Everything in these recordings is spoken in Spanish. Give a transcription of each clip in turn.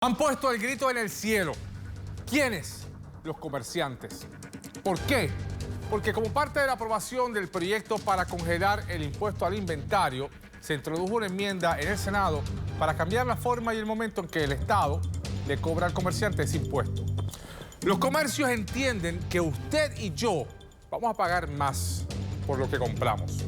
Han puesto el grito en el cielo. ¿Quiénes? Los comerciantes. ¿Por qué? Porque como parte de la aprobación del proyecto para congelar el impuesto al inventario, se introdujo una enmienda en el Senado para cambiar la forma y el momento en que el Estado le cobra al comerciante ese impuesto. Los comercios entienden que usted y yo vamos a pagar más por lo que compramos.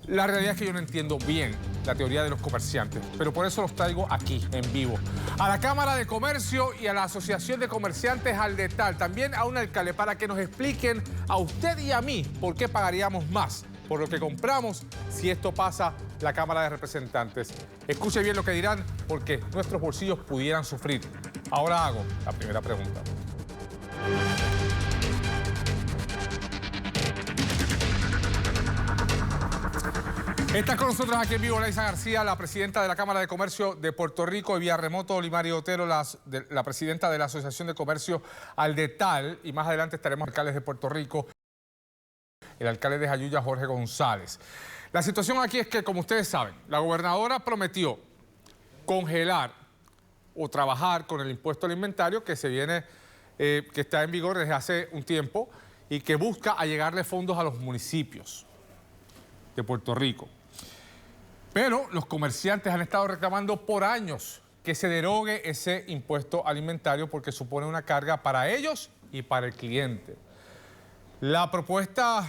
La realidad es que yo no entiendo bien la teoría de los comerciantes, pero por eso los traigo aquí, en vivo. A la Cámara de Comercio y a la Asociación de Comerciantes Aldetal, también a un alcalde, para que nos expliquen a usted y a mí por qué pagaríamos más por lo que compramos si esto pasa la Cámara de Representantes. Escuche bien lo que dirán, porque nuestros bolsillos pudieran sufrir. Ahora hago la primera pregunta. Está con nosotros aquí en vivo Laisa García, la presidenta de la Cámara de Comercio de Puerto Rico, y vía remoto Limari Otero, la presidenta de la Asociación de Comercio Aldetal, y más adelante estaremos alcaldes de Puerto Rico, el alcalde de Jayuya, Jorge González. La situación aquí es que, como ustedes saben, la gobernadora prometió congelar o trabajar con el impuesto al inventario que está en vigor desde hace un tiempo y que busca allegarle fondos a los municipios de Puerto Rico. Pero los comerciantes han estado reclamando por años que se derogue ese impuesto alimentario porque supone una carga para ellos y para el cliente. La propuesta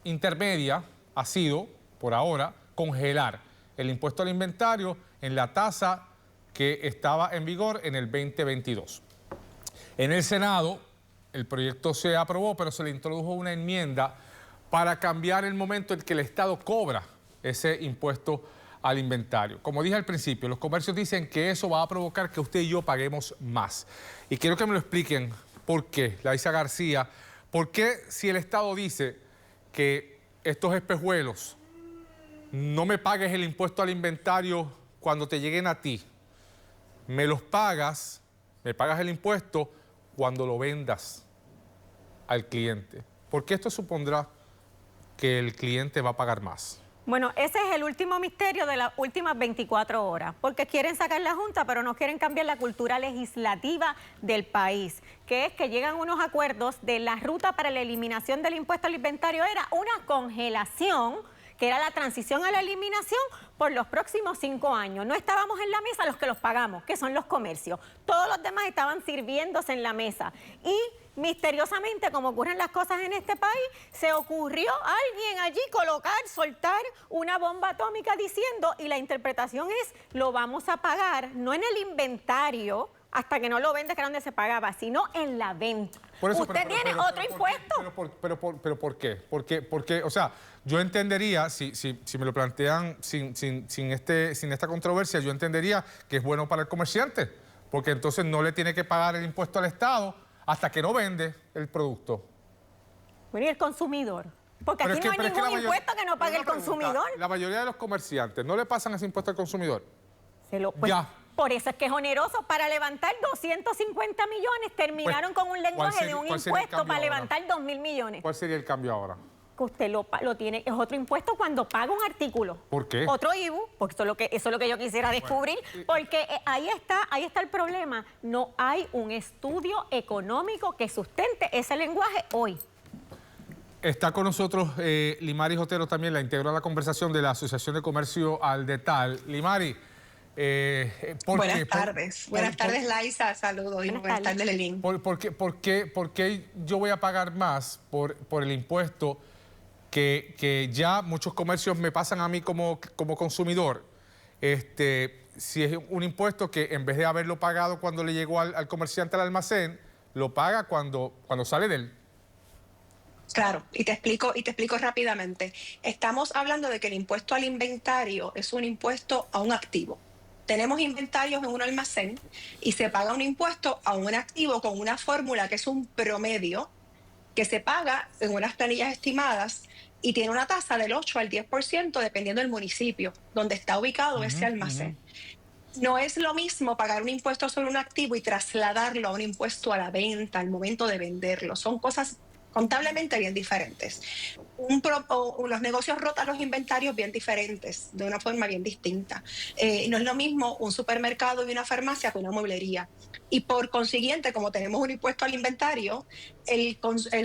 intermedia ha sido, por ahora, congelar el impuesto al inventario en la tasa que estaba en vigor en el 2022. En el Senado, el proyecto se aprobó, pero se le introdujo una enmienda para cambiar el momento en que el Estado cobra ese impuesto al inventario. Como dije al principio, los comercios dicen que eso va a provocar que usted y yo paguemos más. Y quiero que me lo expliquen por qué, Laisa García, por qué si el Estado dice que estos espejuelos no me pagues el impuesto al inventario cuando te lleguen a ti, me pagas el impuesto cuando lo vendas al cliente. ¿Por qué esto supondrá que el cliente va a pagar más? Bueno, ese es el último misterio de las últimas 24 horas, porque quieren sacar la Junta, pero no quieren cambiar la cultura legislativa del país, que es que llegan unos acuerdos de la ruta para la eliminación del impuesto al inventario. Era una congelación, que era la transición a la eliminación por los próximos 5 años. No estábamos en la mesa los que los pagamos, que son los comercios. Todos los demás estaban sirviéndose en la mesa. Y misteriosamente, como ocurren las cosas en este país, se ocurrió a alguien allí soltar una bomba atómica diciendo, y la interpretación es, lo vamos a pagar, no en el inventario, hasta que no lo vendes, que era donde se pagaba, sino en la venta. Por eso, ¿Usted tiene otro impuesto? Pero ¿por qué? Porque, o sea, yo entendería, si me lo plantean sin esta controversia, yo entendería que es bueno para el comerciante, porque entonces no le tiene que pagar el impuesto al Estado hasta que no vende el producto. Bueno, y el consumidor. Porque aquí no hay ningún impuesto que no pague el consumidor. La mayoría de los comerciantes no le pasan ese impuesto al consumidor. Ya. Por eso es que es oneroso. Para levantar 250 millones, terminaron con un lenguaje de un impuesto para levantar 2.000 millones. ¿Cuál sería el cambio ahora? Que usted lo tiene, es otro impuesto cuando paga un artículo. ¿Por qué? Otro IBU, porque eso es lo que yo quisiera descubrir, porque ahí está el problema. No hay un estudio económico que sustente ese lenguaje hoy. Está con nosotros Limari Otero también, la integró a la conversación de la Asociación de Comercio Aldetal. Limari, buenas tardes. Buenas tardes, Laisa. Saludos y buenas tardes, Lelín. ¿Por qué yo voy a pagar más por el impuesto que ya muchos comercios me pasan a mí como consumidor? Si es un impuesto que en vez de haberlo pagado cuando le llegó al comerciante al almacén, lo paga cuando sale de él. Claro, y te explico rápidamente. Estamos hablando de que el impuesto al inventario es un impuesto a un activo. Tenemos inventarios en un almacén y se paga un impuesto a un activo con una fórmula que es un promedio que se paga en unas planillas estimadas y tiene una tasa del 8 al 10% dependiendo del municipio donde está ubicado ese almacén. No es lo mismo pagar un impuesto sobre un activo y trasladarlo a un impuesto a la venta al momento de venderlo. Son cosas contablemente bien diferentes. los negocios rotan los inventarios bien diferentes, de una forma bien distinta. No es lo mismo un supermercado y una farmacia que una mueblería. Y por consiguiente, como tenemos un impuesto al inventario, el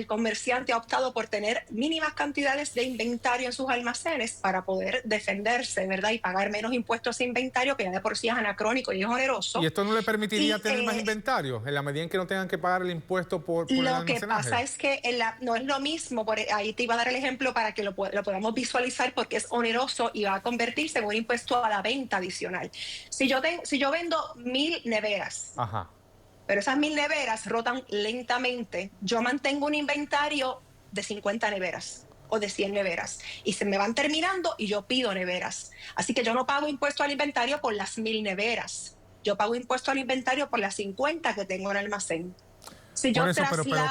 comerciante ha optado por tener mínimas cantidades de inventario en sus almacenes para poder defenderse, ¿verdad? Y pagar menos impuestos a inventario, que ya de por sí es anacrónico y es oneroso. ¿Y esto no le permitiría tener más inventario en la medida en que no tengan que pagar el impuesto por el almacenaje? Lo que pasa es que no es lo mismo, ahí te iba a dar el ejemplo para que lo podamos visualizar, porque es oneroso y va a convertirse en un impuesto a la venta adicional. Si yo vendo 1000 neveras, ajá, pero esas 1000 neveras rotan lentamente, yo mantengo un inventario de 50 neveras o de 100 neveras y se me van terminando y yo pido neveras. Así que yo no pago impuesto al inventario por las 1000 neveras, yo pago impuesto al inventario por las 50 que tengo en el almacén. Si yo por eso,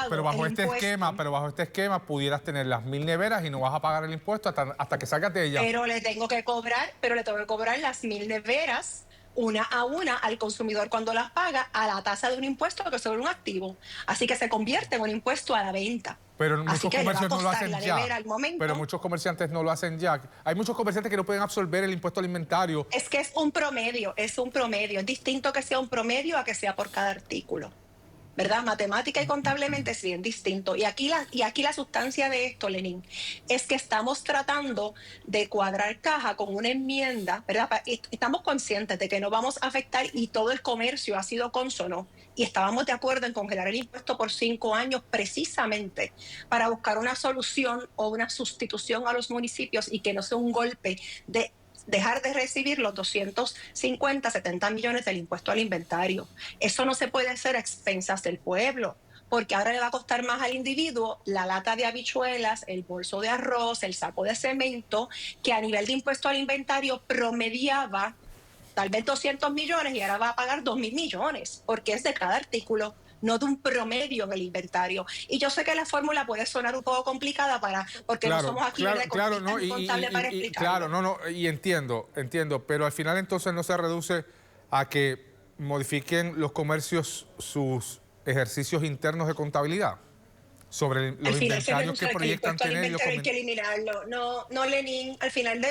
pero bajo este impuesto, esquema pudieras tener las 1000 neveras y no vas a pagar el impuesto hasta que salgas de ella. Pero le tengo que cobrar las 1000 neveras una a una al consumidor cuando las paga a la tasa de un impuesto que es sobre un activo. Así que se convierte en un impuesto a la venta. Pero muchos comercios no lo hacen ya. Pero muchos comerciantes no lo hacen ya. Hay muchos comerciantes que no pueden absorber el impuesto al inventario. Es que es un promedio. Es distinto que sea un promedio a que sea por cada artículo, ¿verdad? Matemática y contablemente es bien distinto. Y aquí la sustancia de esto, Lenín, es que estamos tratando de cuadrar caja con una enmienda, ¿verdad? Estamos conscientes de que no vamos a afectar y todo el comercio ha sido cónsono y estábamos de acuerdo en congelar el impuesto por 5 años precisamente para buscar una solución o una sustitución a los municipios y que no sea un golpe de dejar de recibir los 250, 70 millones del impuesto al inventario. Eso no se puede hacer a expensas del pueblo, porque ahora le va a costar más al individuo la lata de habichuelas, el bolso de arroz, el saco de cemento, que a nivel de impuesto al inventario promediaba tal vez 200 millones y ahora va a pagar 2.000 millones, porque es de cada artículo, no de un promedio del inventario. Y yo sé que la fórmula puede sonar un poco complicada porque no somos aquí contable para explicarlo. Y entiendo, pero al final entonces no se reduce a que modifiquen los comercios sus ejercicios internos de contabilidad sobre los inventarios que proyectan tener. Hay que eliminarlo. No, Lenín, al final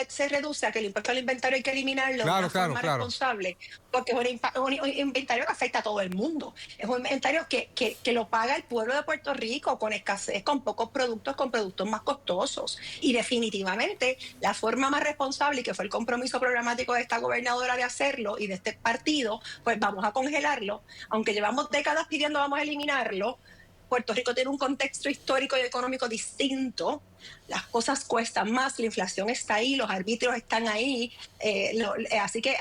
se reduce a que el impuesto al inventario hay que eliminarlo de una forma responsable, porque es un inventario que afecta a todo el mundo. Es un inventario que lo paga el pueblo de Puerto Rico con escasez, con pocos productos, con productos más costosos. Y definitivamente la forma más responsable, y que fue el compromiso programático de esta gobernadora de hacerlo y de este partido, pues vamos a congelarlo. Aunque llevamos décadas pidiendo vamos a eliminarlo, Puerto Rico tiene un contexto histórico y económico distinto, las cosas cuestan más, la inflación está ahí, los arbitrios están ahí, así que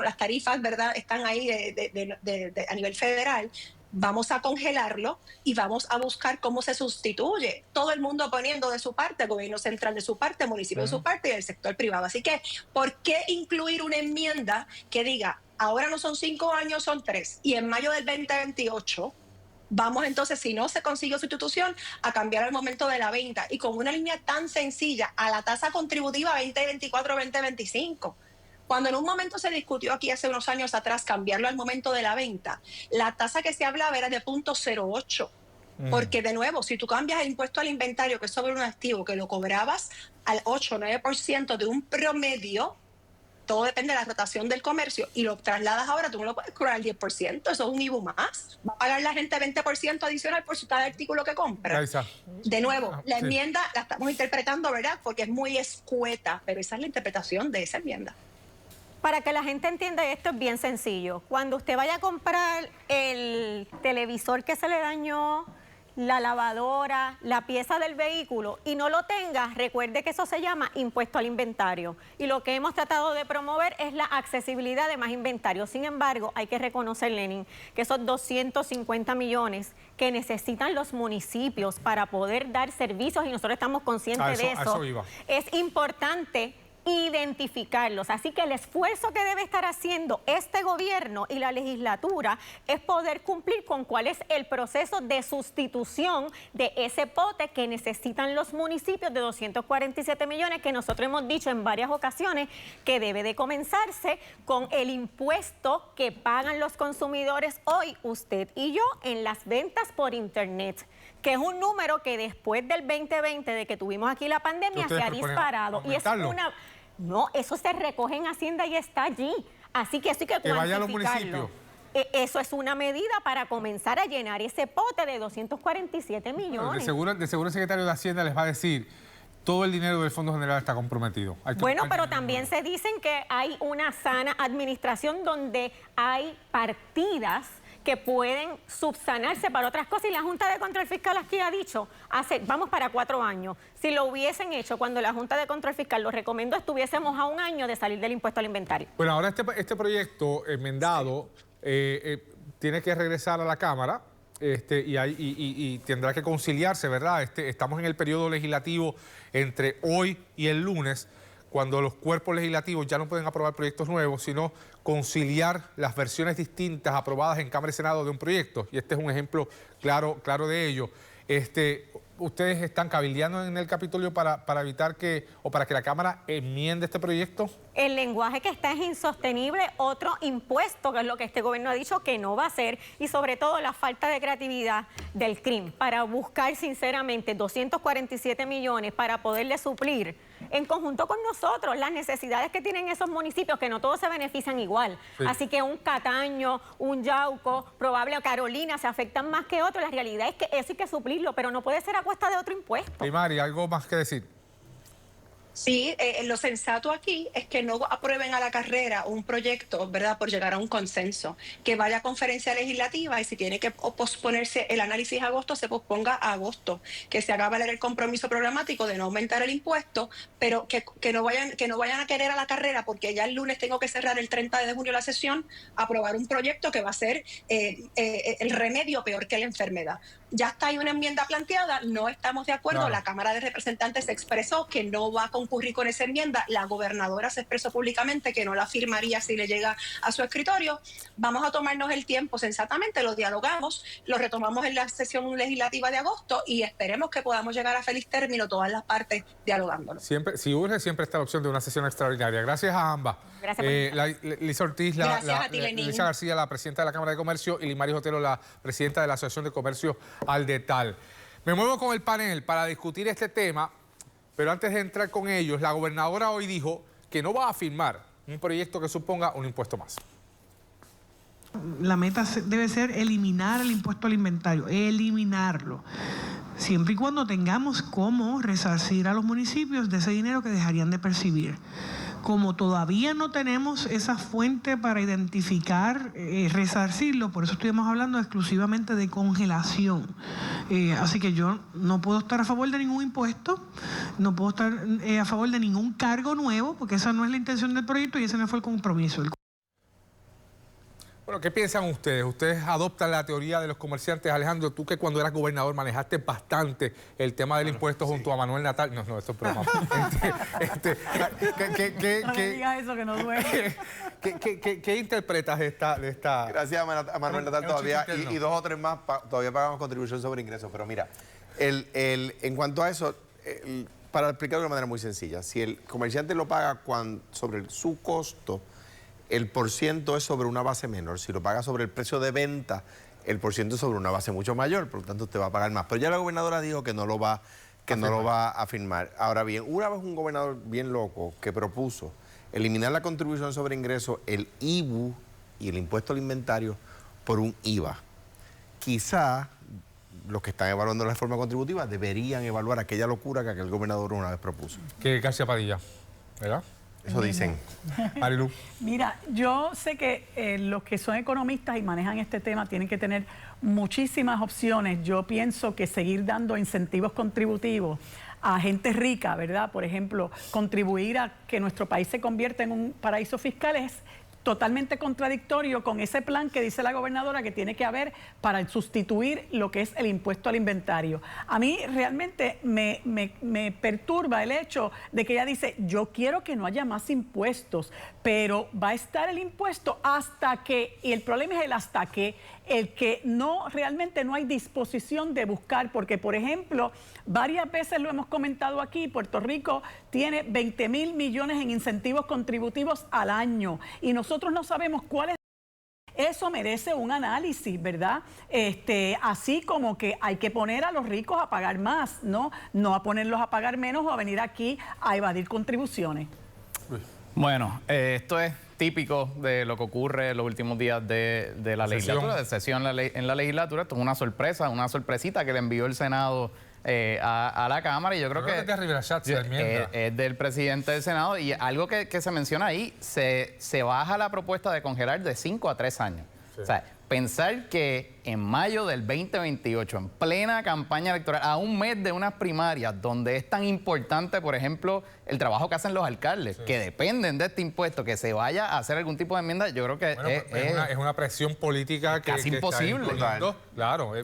las tarifas, ¿verdad?, están ahí a nivel federal. Vamos a congelarlo y vamos a buscar cómo se sustituye. Todo el mundo poniendo de su parte, el gobierno central de su parte, el municipio de su parte y el sector privado. Así que, ¿por qué incluir una enmienda que diga, ahora no son 5 años, son 3, y en mayo del 2028... vamos entonces, si no se consigue sustitución, a cambiar al momento de la venta y con una línea tan sencilla a la tasa contributiva 2024-2025? Cuando en un momento se discutió aquí hace unos años atrás cambiarlo al momento de la venta, la tasa que se hablaba era de 0.08. Porque de nuevo, si tú cambias el impuesto al inventario, que es sobre un activo que lo cobrabas al 8 o 9% de un promedio, todo depende de la rotación del comercio, y lo trasladas ahora, tú no lo puedes cobrar al 10%, eso es un IVU más. Va a pagar la gente 20% adicional por cada artículo que compra. De nuevo, la enmienda la estamos interpretando, ¿verdad?, porque es muy escueta, pero esa es la interpretación de esa enmienda. Para que la gente entienda, esto es bien sencillo. Cuando usted vaya a comprar el televisor que se le dañó, la lavadora, la pieza del vehículo y no lo tenga, recuerde que eso se llama impuesto al inventario. Y lo que hemos tratado de promover es la accesibilidad de más inventario. Sin embargo, hay que reconocer, Lenín, que esos 250 millones que necesitan los municipios para poder dar servicios, y nosotros estamos conscientes de eso, es importante identificarlos. Así que el esfuerzo que debe estar haciendo este gobierno y la legislatura es poder cumplir con cuál es el proceso de sustitución de ese pote que necesitan los municipios de 247 millones, que nosotros hemos dicho en varias ocasiones que debe de comenzarse con el impuesto que pagan los consumidores hoy, usted y yo, en las ventas por internet, que es un número que después del 2020, de que tuvimos aquí la pandemia, se ha disparado. Y es una... No, eso se recoge en Hacienda y está allí. Así que eso hay que vaya a los municipios. Eso es una medida para comenzar a llenar ese pote de 247 millones. Bueno, de seguro el secretario de Hacienda les va a decir, todo el dinero del Fondo General está comprometido. Bueno, pero también se dicen que hay una sana administración donde hay partidas que pueden subsanarse para otras cosas, y la Junta de Control Fiscal aquí ha dicho, vamos para 4 años, si lo hubiesen hecho cuando la Junta de Control Fiscal lo recomendó, estuviésemos a 1 año de salir del impuesto al inventario. Bueno, ahora este proyecto enmendado tiene que regresar a la Cámara y tendrá que conciliarse, ¿verdad? Estamos en el periodo legislativo entre hoy y el lunes, cuando los cuerpos legislativos ya no pueden aprobar proyectos nuevos, sino conciliar las versiones distintas aprobadas en Cámara y Senado de un proyecto. Y este es un ejemplo claro de ello. ¿Ustedes están cabildeando en el Capitolio para evitar para que la Cámara enmiende este proyecto? El lenguaje que está es insostenible, otro impuesto, que es lo que este gobierno ha dicho que no va a hacer, y sobre todo la falta de creatividad del CRIM para buscar sinceramente 247 millones para poderle suplir en conjunto con nosotros las necesidades que tienen esos municipios, que no todos se benefician igual. Sí. Así que un Cataño, un Yauco, probable Carolina se afectan más que otros. La realidad es que eso hay que suplirlo, pero no puede ser a cuesta de otro impuesto. Y Mari, ¿algo más que decir? Sí, lo sensato aquí es que no aprueben a la carrera un proyecto, ¿verdad?, por llegar a un consenso, que vaya a conferencia legislativa y si tiene que posponerse el análisis a agosto, se posponga a agosto, que se haga valer el compromiso programático de no aumentar el impuesto, pero que no vayan a querer a la carrera, porque ya el lunes tengo que cerrar el 30 de junio la sesión, aprobar un proyecto que va a ser el remedio peor que la enfermedad. Ya está ahí una enmienda planteada, no estamos de acuerdo, claro. La Cámara de Representantes expresó que no va a concurrir con esa enmienda, la gobernadora se expresó públicamente que no la firmaría si le llega a su escritorio. Vamos a tomarnos el tiempo sensatamente, lo dialogamos, lo retomamos en la sesión legislativa de agosto y esperemos que podamos llegar a feliz término todas las partes dialogándolo. Siempre, si urge, siempre está la opción de una sesión extraordinaria. Gracias a ambas. Gracias. Lisa Ortiz, Lisa García, la presidenta de la Cámara de Comercio, y Limaris Otero, la presidenta de la Asociación de Comercio Aldetal. Me muevo con el panel para discutir este tema, pero antes de entrar con ellos, la gobernadora hoy dijo que no va a firmar un proyecto que suponga un impuesto más. La meta debe ser eliminar el impuesto al inventario, eliminarlo, siempre y cuando tengamos cómo resarcir a los municipios de ese dinero que dejarían de percibir. Como todavía no tenemos esa fuente para identificar, resarcirlo, por eso estuvimos hablando exclusivamente de congelación. Así que yo no puedo estar a favor de ningún impuesto, no puedo estar a favor de ningún cargo nuevo, porque esa no es la intención del proyecto y ese no fue el compromiso. Bueno, ¿qué piensan ustedes? ¿Ustedes adoptan la teoría de los comerciantes? Alejandro, tú que cuando eras gobernador manejaste bastante el tema del impuesto junto a Manuel Natal. No, esto es broma. No me digas eso que no duele. ¿Qué interpretas de esta? Gracias a Manuel Natal todavía y 2 o 3 más todavía pagamos contribución sobre ingresos. Pero mira, en cuanto a eso, para explicarlo de una manera muy sencilla, si el comerciante lo paga sobre su costo, el % es sobre una base menor. Si lo paga sobre el precio de venta, el % es sobre una base mucho mayor, por lo tanto usted va a pagar más. Pero ya la gobernadora dijo que no lo va a firmar. Ahora bien, una vez un gobernador bien loco que propuso eliminar la contribución sobre ingresos, el IBU y el impuesto al inventario por un IVA. Quizá los que están evaluando la reforma contributiva deberían evaluar aquella locura que aquel gobernador una vez propuso. Que García Padilla, ¿verdad? Eso dicen. Marilu. Mira, yo sé que los que son economistas y manejan este tema tienen que tener muchísimas opciones. Yo pienso que seguir dando incentivos contributivos a gente rica, ¿verdad? Por ejemplo, contribuir a que nuestro país se convierta en un paraíso fiscal es totalmente contradictorio con ese plan que dice la gobernadora que tiene que haber para sustituir lo que es el impuesto al inventario. A mí realmente me perturba el hecho de que ella dice, yo quiero que no haya más impuestos, pero va a estar el impuesto hasta que, y el problema es el hasta que, el que realmente no hay disposición de buscar, porque por ejemplo, varias veces lo hemos comentado aquí, Puerto Rico tiene 20,000 millones en incentivos contributivos al año y nosotros no sabemos cuáles. Eso merece un análisis, ¿verdad? Así como que hay que poner a los ricos a pagar más, ¿no? No a ponerlos a pagar menos o a venir aquí a evadir contribuciones. Bueno, esto es típico de lo que ocurre en los últimos días de la legislatura, de sesión en la legislatura. Esto es una sorpresa, una sorpresita que le envió el Senado a la Cámara, y yo creo que es de Rivera Schatz, es del presidente del Senado, y algo que se menciona ahí, se baja la propuesta de congelar de 5 a 3 años. Sí. O sea, pensar que en mayo del 2028, en plena campaña electoral, a un mes de unas primarias, donde es tan importante, por ejemplo, el trabajo que hacen los alcaldes, que dependen de este impuesto, que se vaya a hacer algún tipo de enmienda, yo creo que es una presión política que casi imposible. Claro,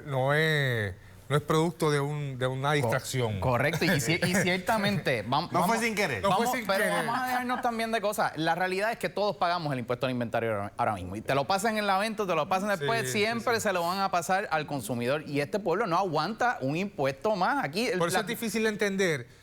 no es producto de una distracción. Correcto, y ciertamente... No fue sin querer. Vamos a dejarnos también de cosas. La realidad es que todos pagamos el impuesto al inventario ahora mismo. Y te lo pasan en la venta, te lo pasan después, siempre se lo van a pasar al consumidor. Y este pueblo no aguanta un impuesto más. Aquí Por eso es difícil de entender.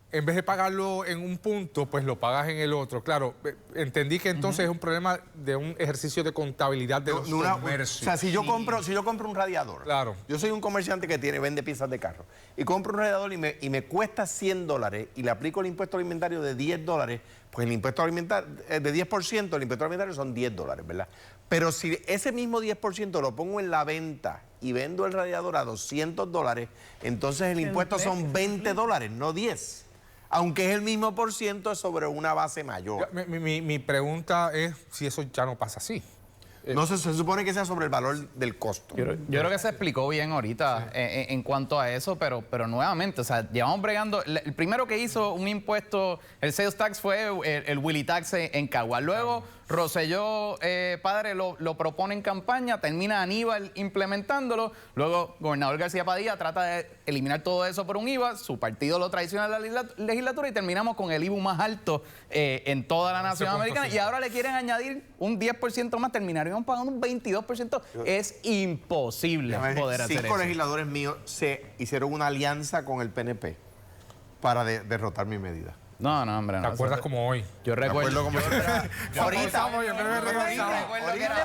En vez de pagarlo en un punto, pues lo pagas en el otro. Claro, entendí que entonces es un problema de un ejercicio de contabilidad de los comercios. O sea, si yo compro un radiador, claro. Yo soy un comerciante que vende piezas de carro, y compro un radiador y me cuesta $100 y le aplico el impuesto al inventario de $10, pues el impuesto al inventario de 10%, el impuesto al inventario son $10, ¿verdad? Pero si ese mismo 10% lo pongo en la venta y vendo el radiador a $200, entonces el impuesto son $20, no 10. Aunque es el mismo por ciento sobre una base mayor. Mi pregunta es si eso ya no pasa así. No se supone que sea sobre el valor del costo. Yo creo que se explicó bien ahorita en cuanto a eso, pero nuevamente, o sea, llevamos bregando. El primero que hizo un impuesto, el sales tax, fue el Willy Tax en Caguas. Luego Rosselló padre lo propone en campaña, termina Aníbal implementándolo. Luego gobernador García Padilla trata de eliminar todo eso por un IVA. Su partido lo traiciona a la legislatura y terminamos con el IVA más alto en toda la nación americana. Y ahora le quieren añadir un 10% más, terminaríamos pagando un 22%. Es imposible poder hacer eso. 5 legisladores míos se hicieron una alianza con el PNP para derrotar mi medida. No, hombre, no. ¿Te acuerdas como hoy? Yo recuerdo como... Ahorita. Recuerdo que era